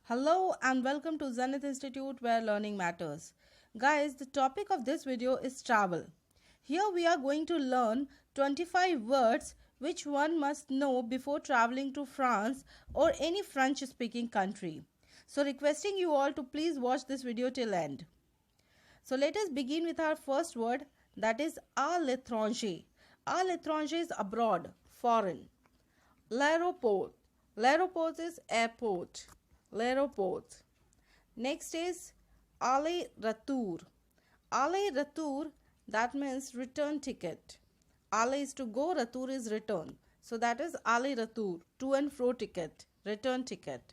Hello and welcome to Zenith Institute where learning matters. Guys, the topic of this video is travel. Here we are going to learn 25 words which one must know before traveling to France or any French speaking country. So requesting you all to please watch this video till end. So let us begin with our first word, that is à l'étranger. À l'étranger is abroad, foreign. L'aéroport. L'aéroport is airport. L'aéroport. Next is aller retour. Aller retour, that means return ticket. Aller is to go, retour is return. So that is aller retour, to and fro ticket, return ticket.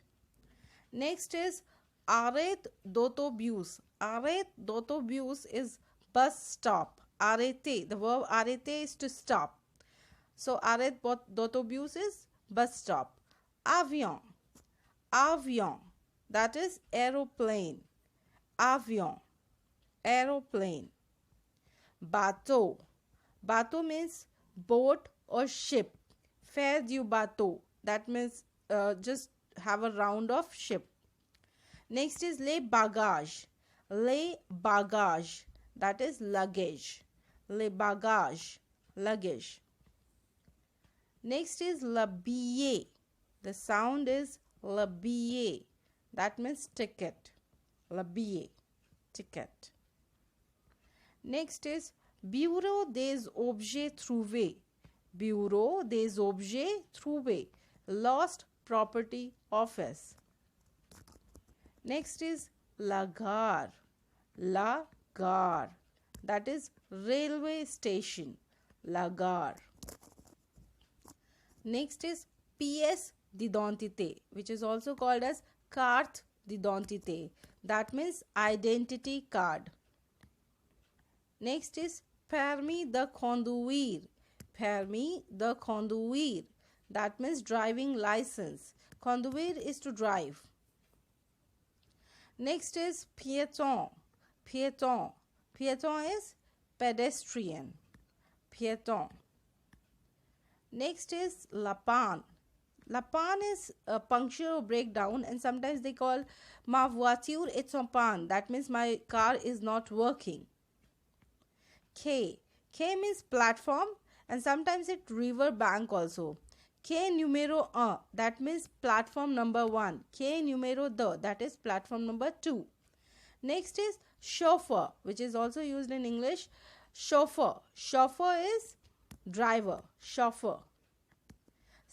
Next is arrêt d'autobus. Arrêt d'autobus is bus stop. Arrêter, the verb arrêter is to stop. So arrêt d'autobus is bus stop. Avion. Avion, that is aeroplane. Avion, aeroplane. Bateau. Bateau means boat or ship. Faire du bateau, that means just have a round of ship. Next is les bagages. Les bagages, that is luggage. Les bagages, luggage. Next is le billet. The sound is le billet, that means ticket. Le billet, ticket. Next is bureau des objets trouvés. Bureau des objets trouvés, lost property office. Next is la gare. La gare, that is railway station. La gare. Next is pièce d'identité, which is also called as carte d'identité, that means identity card. Next is permis de conduire. Permis de conduire, that means driving license. Conduire is to drive. Next is piéton. Piéton. Piéton is pedestrian. Piéton. Next is la panne. La panne is a puncture or breakdown, and sometimes they call ma voiture est en panne, that means my car is not working. Quai. Quai means platform, and sometimes it river bank also. Quai numéro 1, that means platform number 1. Quai numéro 2, that is platform number 2. Next is chauffeur, which is also used in English. Chauffeur. Chauffeur is driver. Chauffeur.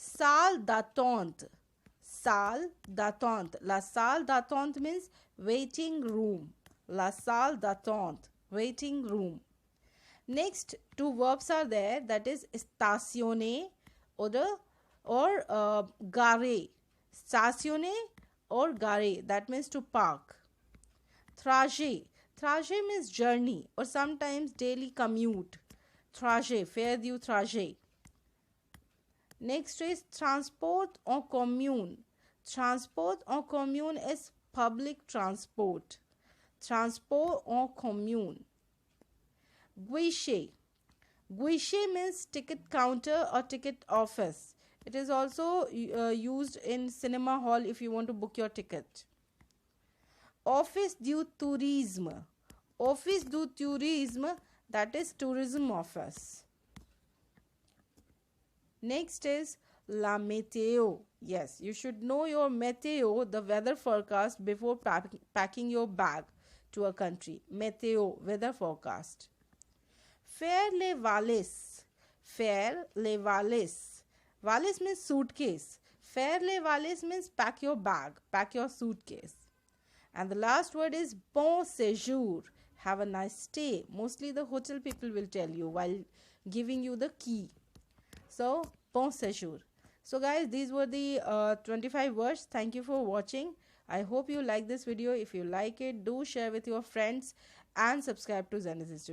Salle d'attente. Salle d'attente. La salle d'attente means waiting room. La salle d'attente, waiting room. Next, two verbs are there, that is stationner or garer. Stationner or garer, that means to park. Trajet. Trajet means journey or sometimes daily commute. Trajet, faire du trajet. Next is transport en commun. Transport en commun is public transport. Transport en commun. Guichet. Guichet means ticket counter or ticket office. It is also used in cinema hall if you want to book your ticket. Office du tourisme. Office du tourisme, that is tourism office. Next is la météo. Yes, you should know your météo, the weather forecast, before packing your bag to a country. Météo, weather forecast. Faire les valises. Faire les valises. Valise means suitcase. Faire les valises means pack your bag, pack your suitcase. And the last word is bon séjour. Have a nice stay. Mostly the hotel people will tell you while giving you the key. So, bon séjour. So guys, these were the 25 words. Thank you for watching. I hope you like this video. If you like it, do share with your friends and subscribe to Zenith Institute.